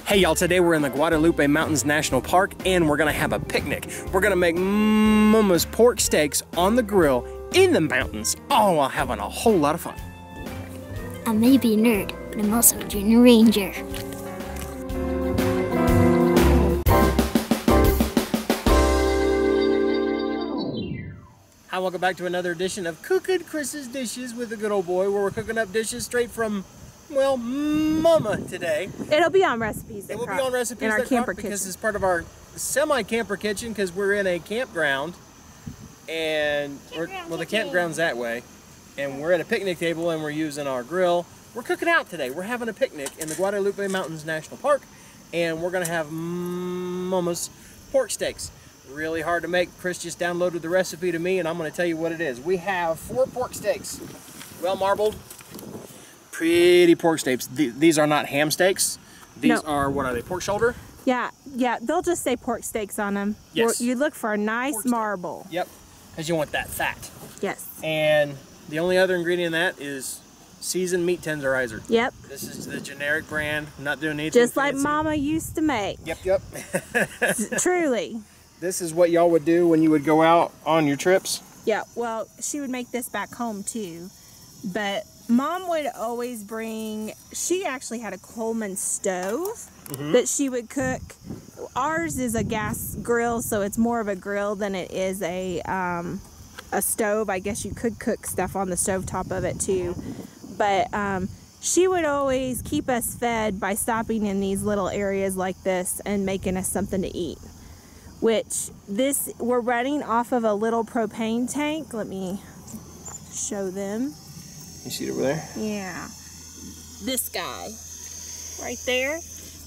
Hey y'all, today we're in the Guadalupe Mountain National Park and we're gonna have a picnic. We're gonna make Momma's pork steaks on the grill in the mountains, all while having a whole lot of fun. I may be a nerd, but I'm also a junior ranger. Hi, welcome back to another edition of Cooking Chris's Dishes with the good old boy, where we're cooking up dishes straight from, well, Momma today. It'll be on recipes. It will be on recipes in our camper because kitchen. it's part of our semi-camper kitchen because we're in a campground, and the campground's that way, and we're at a picnic table and we're using our grill. We're cooking out today. We're having a picnic in the Guadalupe Mountain National Park, and we're gonna have Momma's pork steaks. Really hard to make. Chris just downloaded the recipe to me, and I'm going to tell you what it is. We have 4 pork steaks, well marbled, pretty pork steaks. These are not ham steaks. These are, what are they, pork shoulder? Yeah, they'll just say pork steaks on them. Yes. You look for a nice marble. Yep, because you want that fat. Yes. And the only other ingredient in that is seasoned meat tenderizer. Yep. This is the generic brand. I'm not doing anything just like fancy. Mama used to make. Yep. Truly. This is what y'all would do when you would go out on your trips? Yeah, well, she would make this back home too. But Mom would always bring, she actually had a Coleman stove that she would cook. Ours is a gas grill, so it's more of a grill than it is a stove. I guess you could cook stuff on the stove top of it too. But she would always keep us fed by stopping in these little areas like this and making us something to eat. Which we're running off of a little propane tank. Let me show them. You see it over there? Yeah. This guy right there.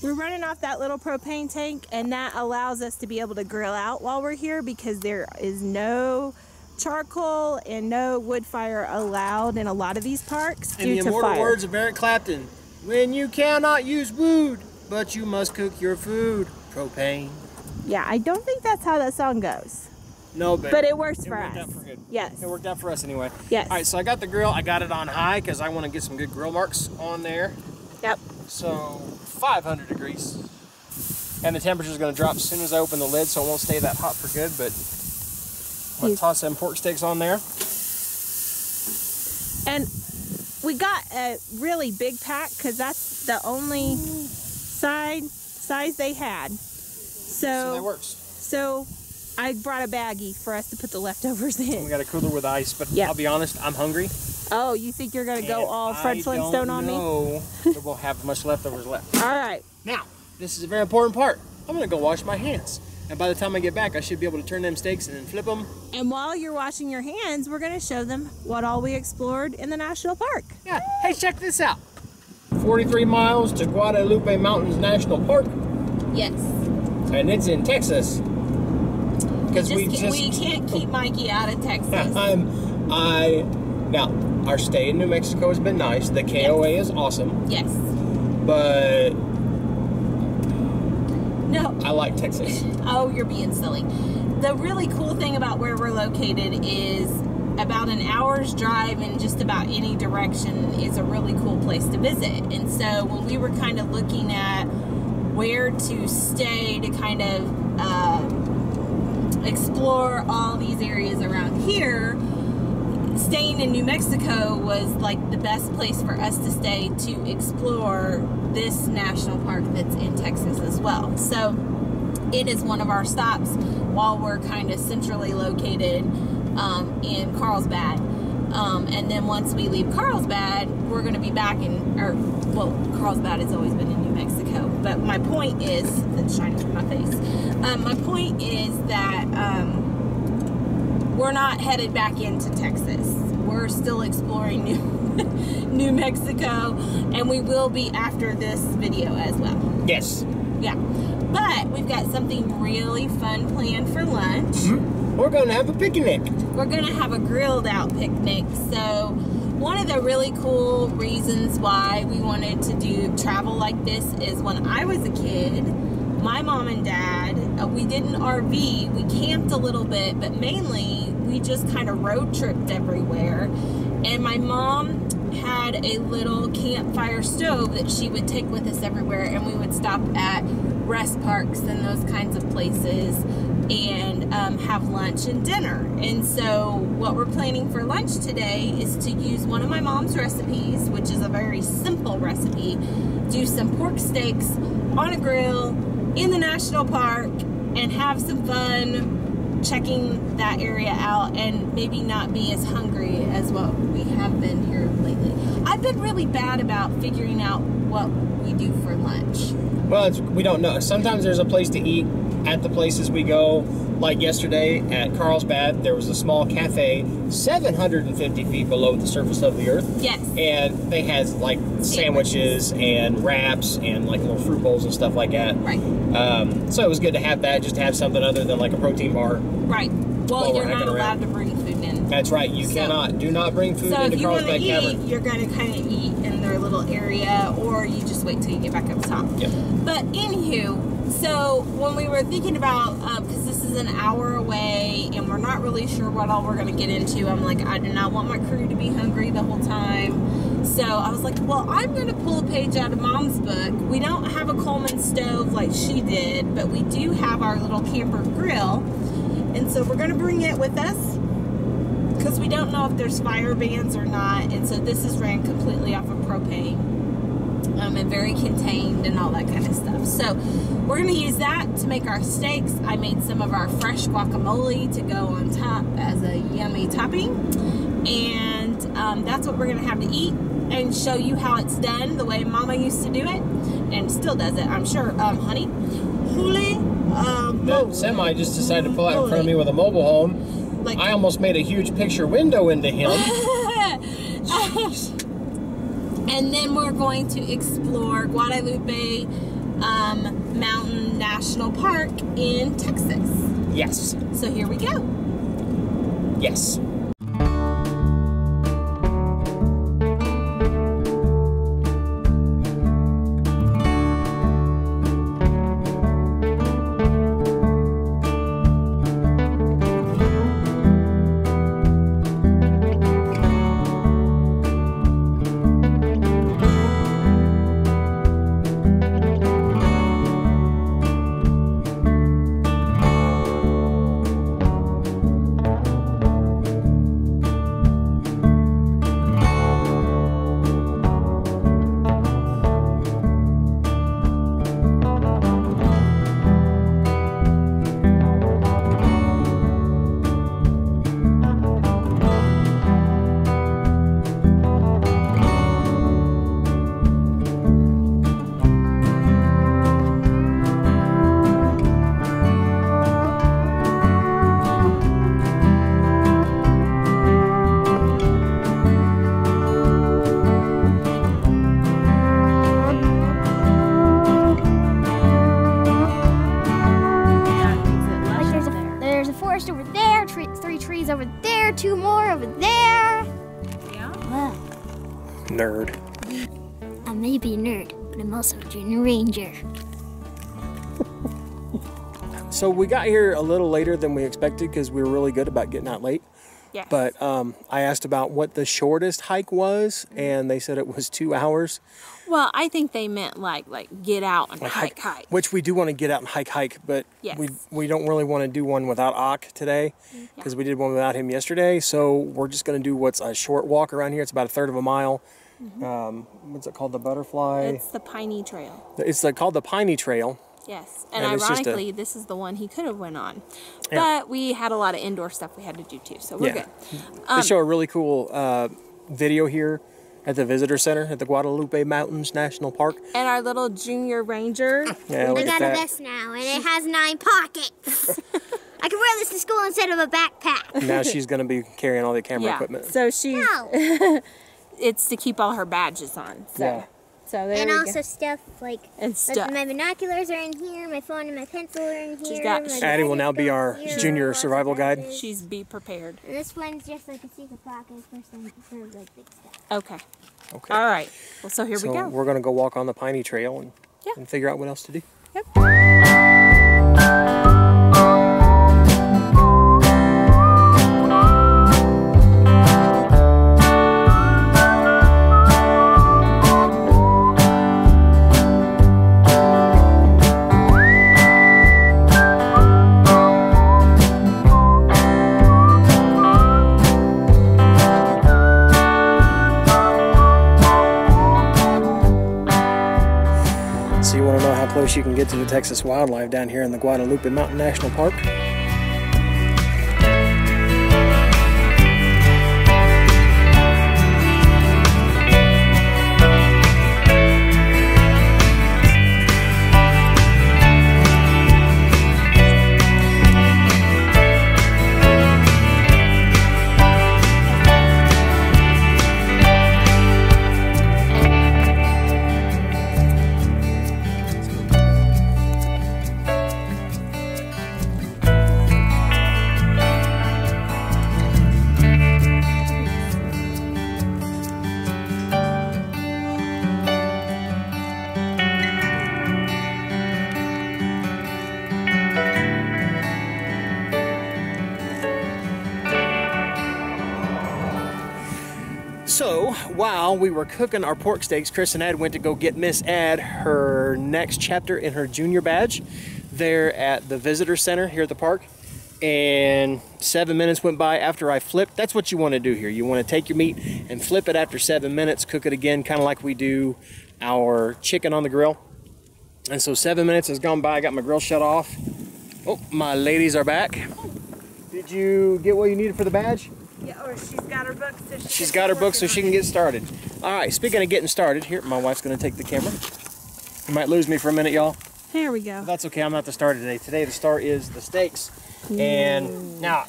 We're running off that little propane tank, and that allows us to be able to grill out while we're here because there is no charcoal and no wood fire allowed in a lot of these parks due to fire. In the immortal words of Eric Clapton, when you cannot use wood, but you must cook your food, propane. Yeah, I don't think that's how that song goes. No, but it works for us. It worked out for good. Yes. It worked out for us anyway. Yes. All right, so I got the grill. I got it on high because I want to get some good grill marks on there. Yep. So 500 degrees. And the temperature's going to drop as soon as I open the lid, so it won't stay that hot for good. But I'm going to toss them pork steaks on there. And we got a really big pack because that's the only size they had. So that works. So I brought a baggie for us to put the leftovers in. We got a cooler with ice, but I'll be honest, I'm hungry. Oh, you think you're going to go all Fred Flintstone on me? No, that we'll have much leftovers left. All right. Now, this is a very important part. I'm going to go wash my hands. And by the time I get back, I should be able to turn them steaks and then flip them. And while you're washing your hands, we're going to show them what all we explored in the national park. Yeah. Hey, check this out. 43 miles to Guadalupe Mountain National Park. Yes. And it's in Texas. Because we can't keep Mikey out of Texas. Now, our stay in New Mexico has been nice. The KOA is awesome. Yes. But no, I like Texas. Oh, you're being silly. The really cool thing about where we're located is about an hour's drive in just about any direction is a really cool place to visit. And so when we were kind of looking at where to stay to kind of explore all these areas around here, staying in New Mexico was like the best place for us to stay to explore this national park that's in Texas as well. So it is one of our stops while we're kind of centrally located in Carlsbad. And then once we leave Carlsbad, we're going to be back Carlsbad has always been in New Mexico. But my point is, it's shining from my face. My point is that we're not headed back into Texas. We're still exploring New Mexico, and we will be after this video as well. Yes. Yeah. But we've got something really fun planned for lunch. We're going to have a picnic. We're going to have a grilled out picnic. So one of the really cool reasons why we wanted to travel like this is when I was a kid, my mom and dad, we didn't RV, we camped a little bit, but mainly we just kind of road tripped everywhere. And my mom had a little campfire stove that she would take with us everywhere, and we would stop at rest parks and those kinds of places and have lunch and dinner. And so what we're planning for lunch today is to use one of my mom's recipes, which is a very simple recipe, do some pork steaks on a grill in the national park and have some fun checking that area out and maybe not be as hungry as what we have been here lately. I've been really bad about figuring out what we do for lunch. Well, we don't know. Sometimes there's a place to eat at the places we go. Like yesterday at Carlsbad, there was a small cafe 750 feet below the surface of the earth. Yes. And they had like sandwiches and wraps and like little fruit bowls and stuff like that. Right. So it was good to have that, just to have something other than like a protein bar. Right. Well, you're not allowed to bring food in. That's right. You cannot. Do not bring food into Carlsbad Cavern. You're going to kind of eat in their little area, or you just wait till you get back up top. Yep. But anywho, so when we were thinking about, because this is an hour away and we're not really sure what all we're going to get into, I'm like, I do not want my crew to be hungry the whole time. So I was like, well, I'm going to pull a page out of Mom's book. We don't have a Coleman stove like she did, but we do have our little camper grill. And so we're going to bring it with us because we don't know if there's fire bans or not. And so this is ran completely off of propane and very contained and all that kind of stuff. So we're going to use that to make our steaks. I made some of our fresh guacamole to go on top as a yummy topping. And that's what we're going to have to eat and show you how it's done the way Mama used to do it and still does it, I'm sure. Honey, that semi just decided to pull out in front of me with a mobile home. Like, I almost made a huge picture window into him. And then we're going to explore Guadalupe Mountain National Park in Texas. Yes. So here we go. Yes. Over there, 2 more over there. Yeah. Wow. Nerd. I may be a nerd, but I'm also a junior ranger. So we got here a little later than we expected because we were really good about getting out late. Yes. But I asked about what the shortest hike was, and they said it was 2 hours. Well, I think they meant like get out and hike. Which we do want to get out and hike, but yes. we don't really want to do one without Ock today because we did one without him yesterday. So we're just going to do what's a short walk around here. It's about 1/3 of a mile. Mm-hmm. What's it called? The Butterfly? It's the Piney Trail. It's called the Piney Trail. Yes, and ironically, this is the one he could have went on. But we had a lot of indoor stuff we had to do too, so we're good. They show a really cool video here at the visitor center at the Guadalupe Mountains National Park. And our little junior ranger. Yeah, I got a vest now, and it has 9 pockets. I can wear this to school instead of a backpack. Now she's going to be carrying all the camera equipment. So she's... it's to keep all her badges on. So. Yeah. So there and we also go. stuff like stuff. My binoculars are in here, my phone and my pencil are in here. Addie will now be our junior survival guide. She's be prepared. And this one's just like a secret pocket for like big stuff. Okay. Okay. All right. Well, so here we go. We're going to go walk on the Piney Trail and figure out what else to do. Yep. So you want to know how close you can get to the Texas wildlife down here in the Guadalupe Mountain National Park? So, while we were cooking our pork steaks, Cris and Ed went to go get Miss Ed her next chapter in her junior badge there at the visitor center here at the park. And 7 minutes went by after I flipped. That's what you want to do here. You want to take your meat and flip it after 7 minutes, cook it again, kind of like we do our chicken on the grill. And so 7 minutes has gone by. I got my grill shut off. Oh, my ladies are back. Did you get what you needed for the badge? Yeah, or she's got her book. So she's got her book so she can get started. All right, speaking of getting started, here, my wife's going to take the camera. You might lose me for a minute, y'all. There we go. But that's okay, I'm not the star today. Today the star is the steaks. And now,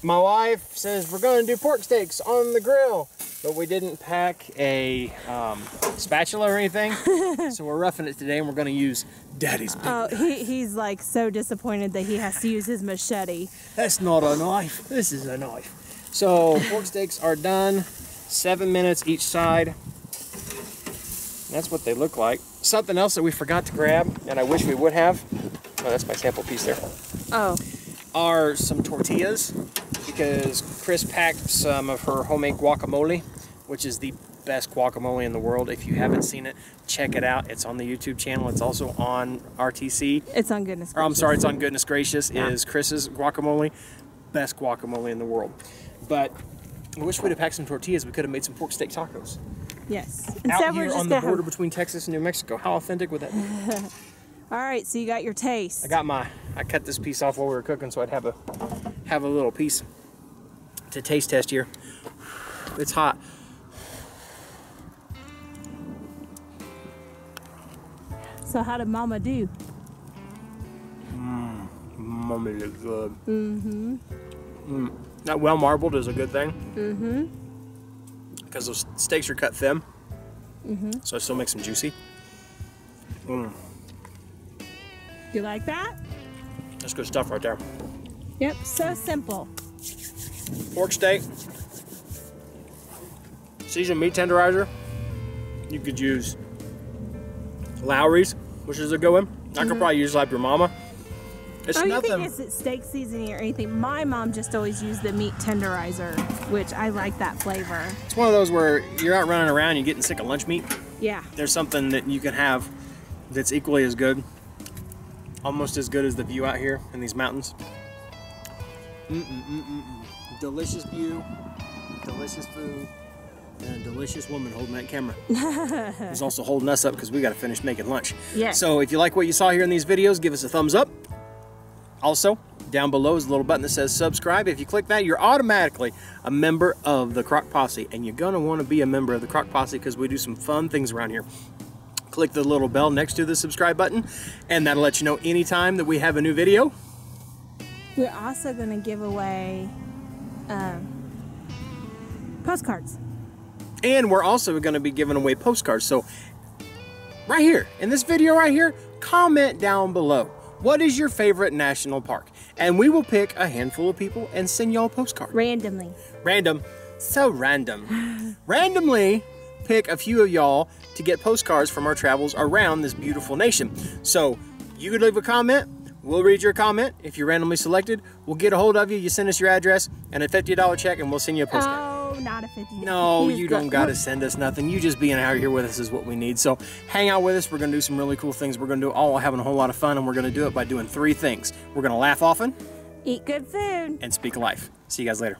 my wife says we're going to do pork steaks on the grill. But we didn't pack a spatula or anything. So we're roughing it today and we're going to use Daddy's big knife. He's like so disappointed that he has to use his machete. That's not a knife. This is a knife. So pork steaks are done, 7 minutes each side. That's what they look like. Something else that we forgot to grab, and I wish we would have, oh, that's my sample piece there. Oh. Are some tortillas, because Cris packed some of her homemade guacamole, which is the best guacamole in the world. If you haven't seen it, check it out. It's on the YouTube channel. It's also on RTC. It's on Goodness Gracious. Or, I'm sorry, it's on Goodness Gracious. It is Chris's guacamole. Best guacamole in the world. But I wish we'd have packed some tortillas. We could have made some pork steak tacos. Yes. Out here on the border between Texas and New Mexico. How authentic would that be? All right, so you got your taste. I cut this piece off while we were cooking so I'd have a little piece to taste test here. It's hot. So how did Mama do? Mommy looks good. That well marbled is a good thing. Because those steaks are cut thin. So it still makes them juicy. You like that? That's good stuff right there. Yep, so simple. Pork steak. Seasoned meat tenderizer. You could use Lowry's, which is a good one. I could probably use like your mama. It's nothing. You think it's steak seasoning or anything? My mom just always used the meat tenderizer, which I like that flavor. It's one of those where you're out running around, you're getting sick of lunch meat. Yeah. There's something that you can have that's equally as good, almost as good as the view out here in these mountains. Delicious view, delicious food, and a delicious woman holding that camera. Who's also holding us up because we got to finish making lunch. Yeah. So if you like what you saw here in these videos, give us a thumbs up. Also, down below is a little button that says subscribe. If you click that, you're automatically a member of the Crock Posse. And you're going to want to be a member of the Crock Posse because we do some fun things around here. Click the little bell next to the subscribe button, and that'll let you know anytime that we have a new video. We're also going to give away postcards. And we're also going to be giving away postcards. So right here, in this video right here, comment down below. What is your favorite national park? And we will pick a handful of people and send y'all a postcard. Randomly. Random. So random. Randomly pick a few of y'all to get postcards from our travels around this beautiful nation. So you could leave a comment. We'll read your comment. If you're randomly selected, we'll get a hold of you. You send us your address and a $50 check, and we'll send you a postcard. Oh, not a $50. No, you don't got to send us nothing. You just being out here with us is what we need. So hang out with us. We're going to do some really cool things. We're going to do all having a whole lot of fun, and we're going to do it by doing 3 things. We're going to laugh often, eat good food, and speak life. See you guys later.